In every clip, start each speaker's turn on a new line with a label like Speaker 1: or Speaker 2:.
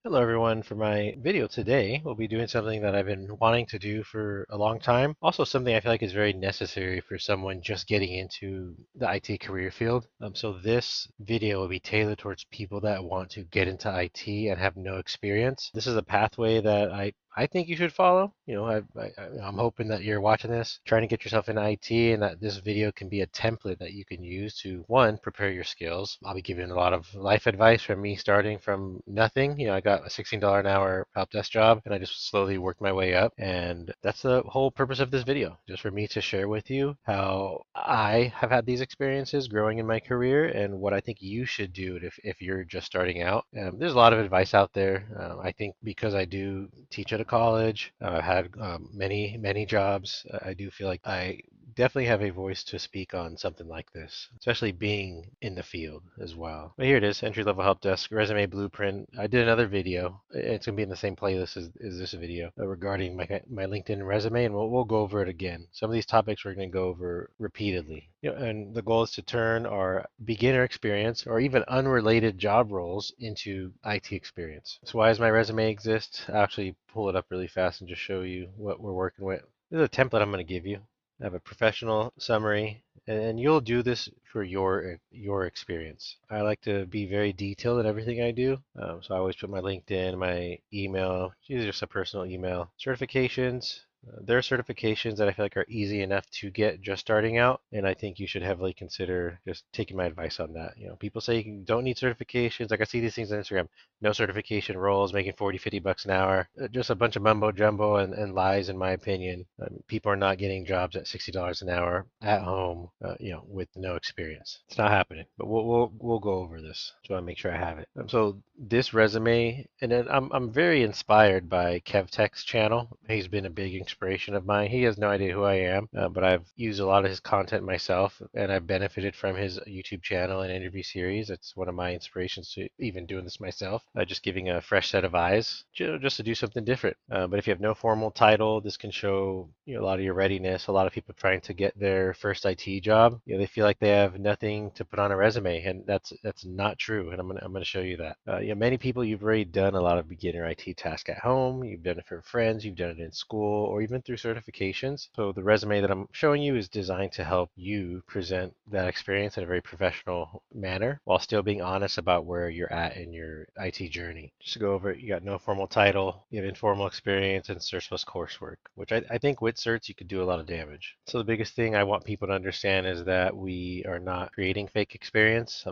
Speaker 1: Hello everyone. For my video today, we'll be doing something that I've been wanting to do for a long time. Also something I feel like is very necessary for someone just getting into the IT career field. So this video will be tailored towards people that want to get into IT and have no experience. This is a pathway that I think you should follow. I'm hoping that you're watching this, trying to get yourself into IT, and that this video can be a template that you can use to, one, prepare your skills. I'll be giving a lot of life advice from me starting from nothing. I got a $16 an hour help desk job, and I just slowly worked my way up. And that's the whole purpose of this video, just for me to share with you how I have had these experiences growing in my career and what I think you should do if you're just starting out. There's a lot of advice out there. I think because I do teach at a college, I've had many jobs. I do feel like I definitely have a voice to speak on something like this, especially being in the field as well. But here it is, entry level help desk resume blueprint. I did another video. It's gonna be in the same playlist as this video regarding my LinkedIn resume, and we'll go over it again. Some of these topics we're gonna go over repeatedly. And the goal is to turn our beginner experience or even unrelated job roles into IT experience. So why does my resume exist? I'll actually pull it up really fast and just show you what we're working with. This is a template I'm going to give you. I have a professional summary, and you'll do this for your experience. I like to be very detailed in everything I do, so I always put my LinkedIn, my email, usually just a personal email, certifications. There are certifications that I feel like are easy enough to get just starting out, and I think you should heavily consider just taking my advice on that. People say you don't need certifications. Like I see these things on Instagram, no certification roles, making 40, $50 an hour. Just a bunch of mumbo jumbo and lies, in my opinion. People are not getting jobs at $60 an hour at home, with no experience. It's not happening. But we'll go over this. So I make sure I have it. So this resume, and then I'm very inspired by KevTech's channel. He's been a big inspiration of mine. He has no idea who I am, but I've used a lot of his content myself, and I've benefited from his YouTube channel and interview series. It's one of my inspirations to even doing this myself, just giving a fresh set of eyes, just to do something different. But if you have no formal title, this can show a lot of your readiness. A lot of people trying to get their first IT job, they feel like they have nothing to put on a resume, and that's not true. And I'm gonna show you that. Many people, you've already done a lot of beginner IT tasks at home. You've done it for friends. You've done it in school, or even through certifications. So the resume that I'm showing you is designed to help you present that experience in a very professional manner while still being honest about where you're at in your IT journey. Just to go over it, you got no formal title, you have informal experience, and certs plus coursework, which I think with certs you could do a lot of damage. So the biggest thing I want people to understand is that we are not creating fake experience.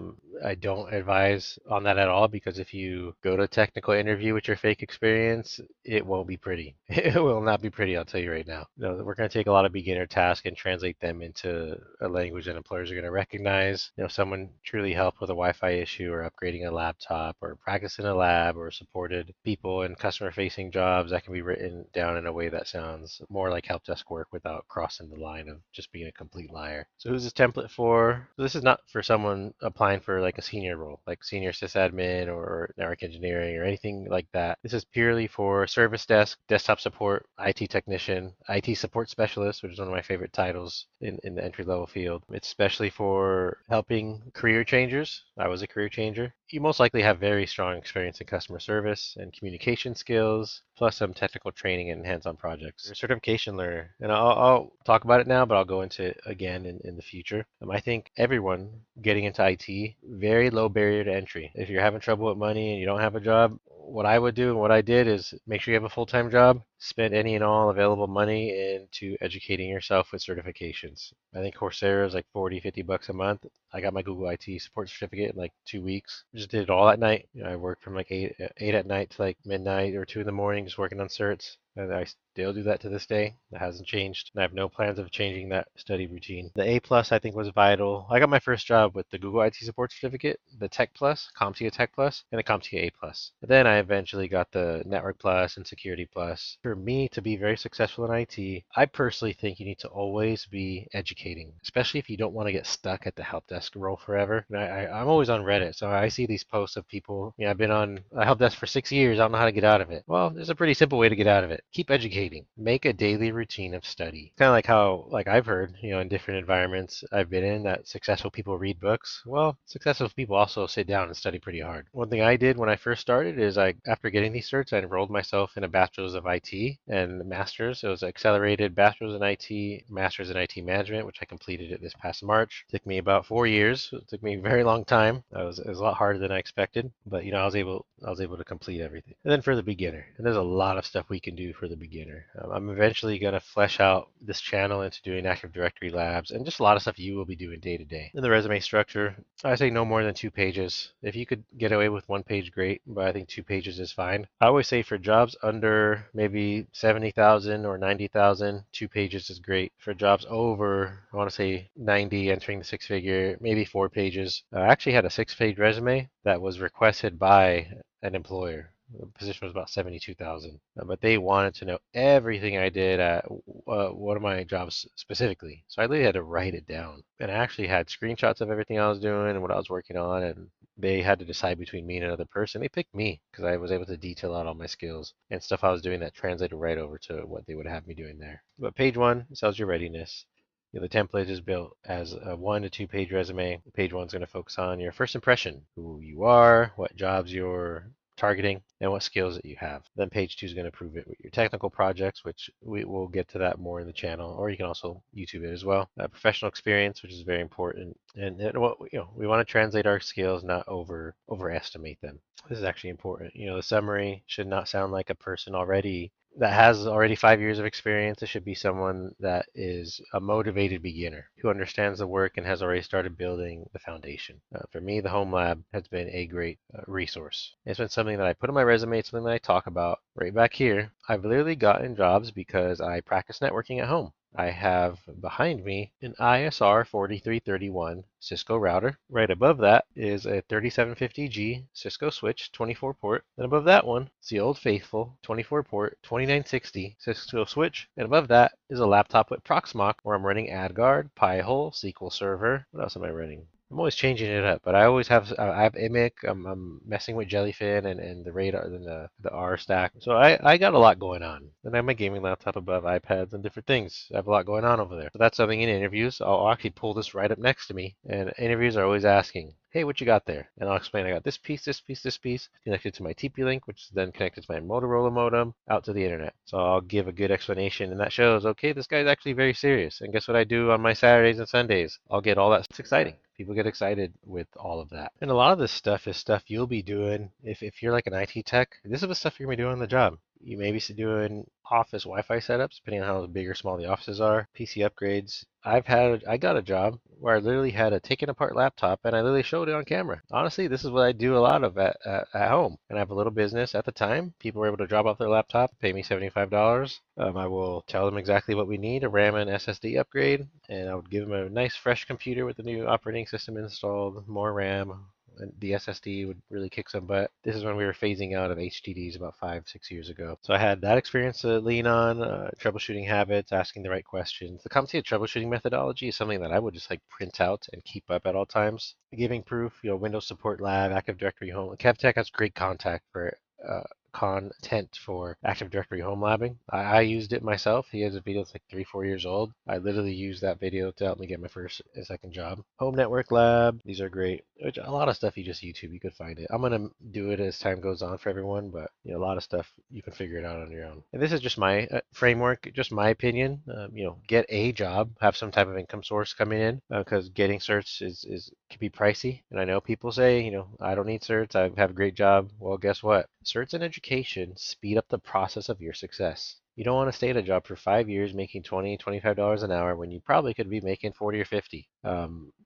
Speaker 1: I don't advise on that at all, because if you go to a technical interview with your fake experience, it won't be pretty. It will not be pretty, I'll tell you right now. We're going to take a lot of beginner tasks and translate them into a language that employers are going to recognize. Someone truly helped with a Wi-Fi issue, or upgrading a laptop, or practice in a lab, or supported people in customer-facing jobs, that can be written down in a way that sounds more like help desk work without crossing the line of just being a complete liar. So who's this template for? So this is not for someone applying for like a senior role, like senior sysadmin or network engineering or anything like that. This is purely for service desk, desktop support, IT technician, IT support specialist, which is one of my favorite titles in the entry level field. It's especially for helping career changers. I was a career changer. You most likely have very strong experience in customer service and communication skills, plus some technical training and hands-on projects. You're a certification learner, and I'll talk about it now, but I'll go into it again in the future. I think everyone getting into IT, very low barrier to entry. If you're having trouble with money and you don't have a job, what I would do and what I did is make sure you have a full-time job, spend any and all available money into educating yourself with certifications. I think Coursera is like 40, $50 a month. I got my Google IT support certificate in like 2 weeks. Just did it all at night. I worked from like eight at night to like midnight or 2 in the morning, just working on certs. And I still do that to this day. That hasn't changed. And I have no plans of changing that study routine. The A plus I think was vital. I got my first job with the Google IT support certificate, the Tech Plus, CompTIA Tech Plus, and the CompTIA A plus. And then I eventually got the Network Plus and Security Plus. For for me to be very successful in IT, I personally think you need to always be educating, especially if you don't want to get stuck at the help desk role forever. And I'm always on Reddit, so I see these posts of people, I've been on a help desk for 6 years, I don't know how to get out of it. Well, there's a pretty simple way to get out of it. Keep educating. Make a daily routine of study. Kind of like how, like I've heard, in different environments I've been in, that successful people read books. Well, successful people also sit down and study pretty hard. One thing I did when I first started is after getting these certs, I enrolled myself in a bachelor's of IT and master's. It was accelerated bachelor's in IT, master's in IT management, which I completed it this past March. It took me about 4 years. It took me a very long time. It was a lot harder than I expected, but I was able to complete everything. And then for the beginner, and there's a lot of stuff we can do for the beginner. I'm eventually going to flesh out this channel into doing Active Directory labs and just a lot of stuff you will be doing day to day. In the resume structure, I say no more than 2 pages. If you could get away with 1 page, great, but I think 2 pages is fine. I always say for jobs under maybe 70,000 or 90,000, 2 pages is great. For jobs over, I want to say 90, entering the six figure, maybe 4 pages. I actually had a 6 page resume that was requested by an employer. The position was about 72,000, but they wanted to know everything I did at one of my jobs specifically. So I literally had to write it down, and I actually had screenshots of everything I was doing and what I was working on, and they had to decide between me and another person. They picked me because I was able to detail out all my skills and stuff I was doing that translated right over to what they would have me doing there. But page one sells your readiness. The template is built as a 1 to 2 page resume. Page one is going to focus on your first impression, who you are, what jobs you're targeting, and what skills that you have. Then page two is going to prove it with your technical projects, which we will get to that more in the channel, or you can also YouTube it as well. Professional experience, which is very important, and what we want to translate our skills, not overestimate them. This is actually important. The summary should not sound like a person that has already 5 years of experience. It should be someone that is a motivated beginner who understands the work and has already started building the foundation. For me, the Home Lab has been a great resource. It's been something that I put on my resume. It's something that I talk about right back here. I've literally gotten jobs because I practice networking at home. I have behind me an ISR 4331 Cisco router. Right above that is a 3750G Cisco switch, 24 port. And above that one is the old faithful 24 port 2960 Cisco switch. And above that is a laptop with Proxmox where I'm running AdGuard, Pi-hole, SQL Server. What else am I running? I'm always changing it up, but I always have I have IMIC. I'm messing with Jellyfin and the radar and the R stack. So I got a lot going on. And I have my gaming laptop above, iPads and different things. I have a lot going on over there. So that's something in interviews. I'll actually pull this right up next to me. And interviews are always asking, hey, what you got there? And I'll explain I got this piece, this piece, this piece connected to my TP-Link, which is then connected to my Motorola modem out to the internet. So I'll give a good explanation, and that shows, okay, this guy's actually very serious. And guess what I do on my Saturdays and Sundays? I'll get all that. It's exciting. People get excited with all of that. And a lot of this stuff is stuff you'll be doing if you're like an IT tech. This is the stuff you're going to be doing on the job. You may be doing office Wi-Fi setups, depending on how big or small the offices are, PC upgrades. I got a job where I literally had a taken apart laptop and I literally showed it on camera. Honestly, this is what I do a lot of at home. And I have a little business at the time. People were able to drop off their laptop, pay me $75. I will tell them exactly what we need, a RAM and SSD upgrade, and I would give them a nice fresh computer with the new operating system installed, more RAM. And the SSD would really kick some butt. This is when we were phasing out of HDDs about 5-6 years ago. So I had that experience to lean on, troubleshooting habits, asking the right questions. The complicated troubleshooting methodology is something that I would just print out and keep up at all times. Giving proof, Windows Support Lab, Active Directory Home. KevTech has great content for Active Directory home labbing. I used it myself. He has a video that's 3-4 years old. I literally used that video to help me get my first and second job. Home Network Lab. These are great. A lot of stuff you just YouTube. You could find it. I'm going to do it as time goes on for everyone, but a lot of stuff you can figure it out on your own. And this is just my framework, just my opinion. Get a job, have some type of income source coming in because getting certs can be pricey. And I know people say, I don't need certs. I have a great job. Well, guess what? Certs and education speed up the process of your success. You don't want to stay at a job for 5 years making $20, $25 an hour when you probably could be making 40 or 50.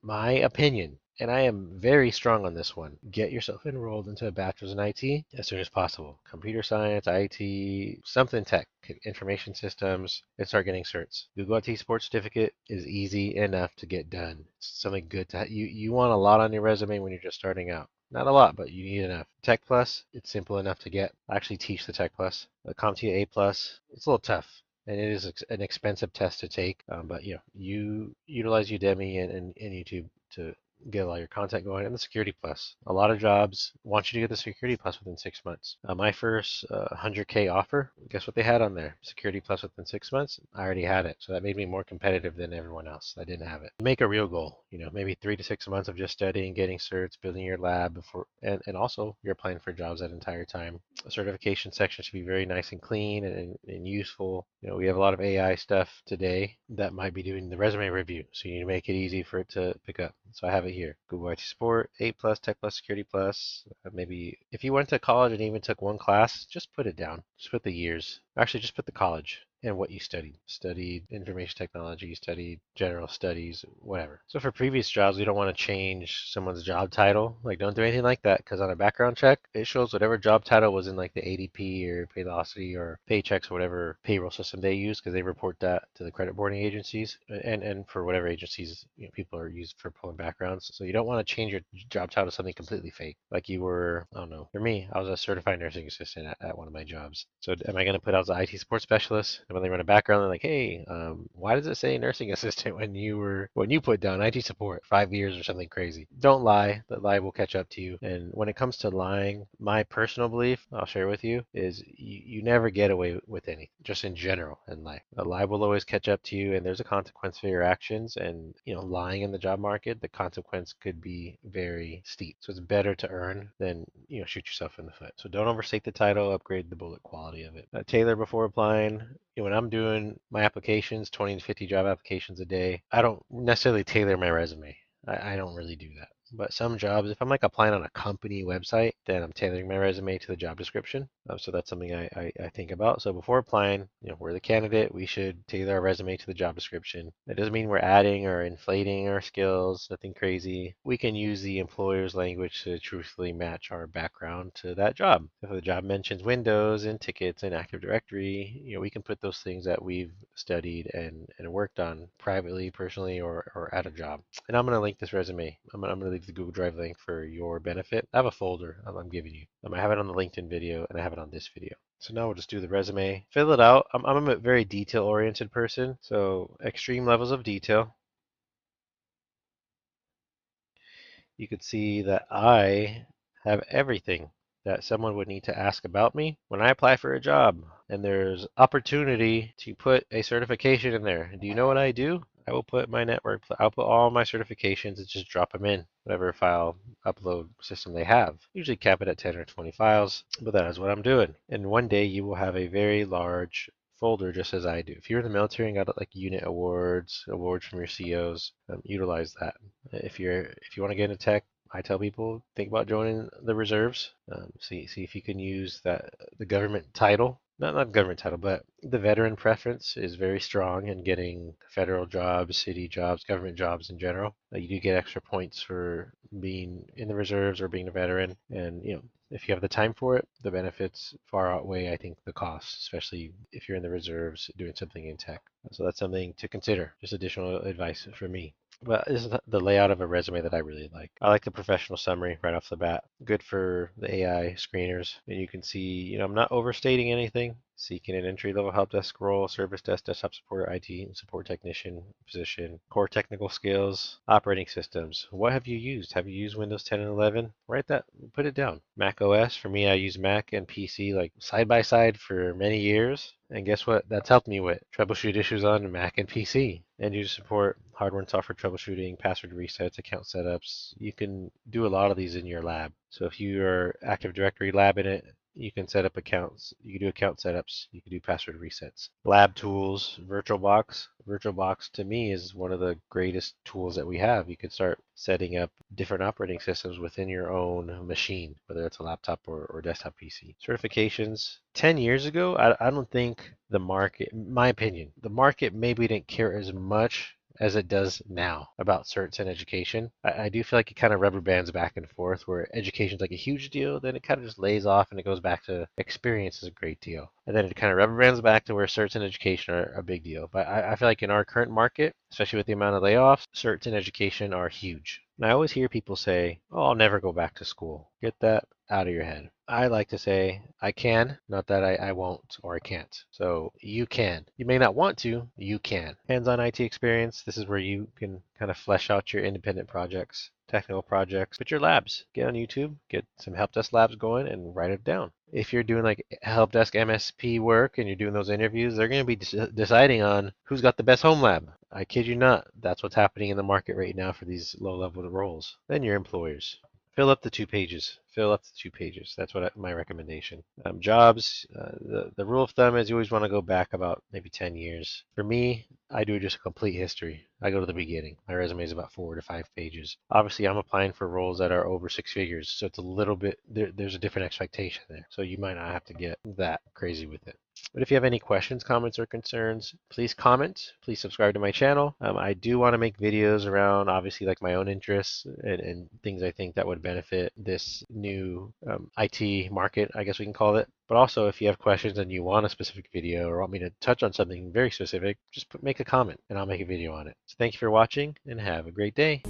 Speaker 1: My opinion, and I am very strong on this one, get yourself enrolled into a bachelor's in IT as soon as possible. Computer science, IT, something tech, information systems, and start getting certs. Google IT Support Certificate is easy enough to get done. It's something good to have. You want a lot on your resume when you're just starting out. Not a lot, but you need enough. Tech Plus, it's simple enough to get. I actually teach the Tech Plus. The CompTIA A Plus, it's a little tough. And it is an expensive test to take, but you utilize Udemy and YouTube to get all your content going. And the Security Plus, a lot of jobs want you to get the Security Plus within 6 months. My first 100K offer, guess what they had on there? Security Plus within 6 months. I already had it, so that made me more competitive than everyone else. I didn't have it. Make a real goal, maybe 3 to 6 months of just studying, getting certs, building your lab before, and also you're applying for jobs that entire time. A certification section should be very nice and clean and useful. We have a lot of AI stuff today that might be doing the resume review, so you need to make it easy for it to pick up. So I have it here. Google IT Support, A plus, Tech plus, Security plus. Maybe if you went to college and even took one class, just put it down. Just put the years. Actually, just put the college and what you studied. Studied information technology, studied general studies, whatever. So for previous jobs, we don't want to change someone's job title. Like, don't do anything like that, because on a background check, it shows whatever job title was in like the ADP or Paylocity or Paychex or whatever payroll system they use, because they report that to the credit boarding agencies and for whatever agencies people are used for pulling backgrounds. So you don't want to change your job title to something completely fake. Like you were, I don't know, for me, I was a certified nursing assistant at one of my jobs. So am I going to put out as an IT support specialist? And when they run a background, they're like, hey, why does it say nursing assistant when you put down IT support 5 years or something crazy? Don't lie. The lie will catch up to you. And when it comes to lying, my personal belief, I'll share with you, is you never get away with anything, just in general in life. A lie will always catch up to you, and there's a consequence for your actions. And lying in the job market, the consequence could be very steep. So it's better to earn than shoot yourself in the foot. So don't overstate the title, upgrade the bullet quality of it. Tailor before applying. When I'm doing my applications, 20 to 50 job applications a day, I don't necessarily tailor my resume. I don't really do that. But some jobs, if I'm like applying on a company website, then I'm tailoring my resume to the job description. So that's something I think about. So before applying, we're the candidate. We should tailor our resume to the job description. That doesn't mean we're adding or inflating our skills, nothing crazy. We can use the employer's language to truthfully match our background to that job. If the job mentions Windows and tickets and Active Directory, we can put those things that we've studied and worked on privately, personally, or at a job. And I'm going to link this resume. I'm going to leave the Google Drive link for your benefit. I have a folder I'm giving you. I have it on the LinkedIn video and I have it on this video. So now we'll just do the resume, fill it out. I'm a very detail-oriented person, so extreme levels of detail. You could see that I have everything that someone would need to ask about me when I apply for a job. And there's opportunity to put a certification in there. Do you know what I do? I will put my network, I'll put all my certifications and just drop them in whatever file upload system they have. Usually cap it at 10 or 20 files, but that is what I'm doing. And one day you will have a very large folder just as I do. If you're in the military and got like unit awards from your COs, utilize that. If you want to get into tech, I tell people think about joining the reserves. See if you can use the government title. Not government title, but the veteran preference is very strong in getting federal jobs, city jobs, government jobs in general. You do get extra points for being in the reserves or being a veteran, and if you have the time for it, the benefits far outweigh, I think, the costs, especially if you're in the reserves doing something in tech. So that's something to consider. Just additional advice for me. But this is the layout of a resume that I really like. I like the professional summary right off the bat. Good for the AI screeners. And you can see, I'm not overstating anything. Seeking an entry-level help desk role, service desk, desktop support, IT, and support technician position, core technical skills, operating systems. What have you used? Have you used Windows 10 and 11? Write that, put it down. Mac OS, for me, I use Mac and PC like side by side for many years. And guess what? That's helped me with troubleshoot issues on Mac and PC. End user support, hardware and software troubleshooting, password resets, account setups. You can do a lot of these in your lab. So if you are Active Directory lab in it, you can set up accounts. You can do account setups. You can do password resets. Lab tools, VirtualBox. VirtualBox to me is one of the greatest tools that we have. You could start setting up different operating systems within your own machine, whether it's a laptop or desktop PC. Certifications. 10 years ago, I don't think the market, in my opinion, the market maybe didn't care as much as it does now about certs and education. I do feel like it kind of rubber bands back and forth where education's like a huge deal, then it kind of just lays off and it goes back to experience is a great deal. And then it kind of rubber bands back to where certs and education are a big deal. But I feel like in our current market, especially with the amount of layoffs, certs and education are huge. And I always hear people say, oh, I'll never go back to school. Get that out of your head. I like to say, I can, not that I won't or I can't. So you can. You may not want to, you can. Hands-on IT experience, this is where you can kind of flesh out your independent projects, technical projects, put your labs. Get on YouTube, get some help desk labs going and write it down. If you're doing like help desk MSP work and you're doing those interviews, they're going to be deciding on who's got the best home lab. I kid you not. That's what's happening in the market right now for these low-level roles. Then your employers. Fill up the 2 pages. Fill up the 2 pages. That's my recommendation. Jobs, the rule of thumb is you always want to go back about maybe 10 years. For me, I do just a complete history. I go to the beginning. My resume is about 4 to 5 pages. Obviously, I'm applying for roles that are over 6 figures, so it's a little bit, there's a different expectation there. So you might not have to get that crazy with it. But if you have any questions, comments, or concerns, please comment. Please subscribe to my channel. I do want to make videos around, obviously, like my own interests and things I think that would benefit this new IT market, I guess we can call it. But also, if you have questions and you want a specific video or want me to touch on something very specific, just make a comment and I'll make a video on it. So thank you for watching and have a great day.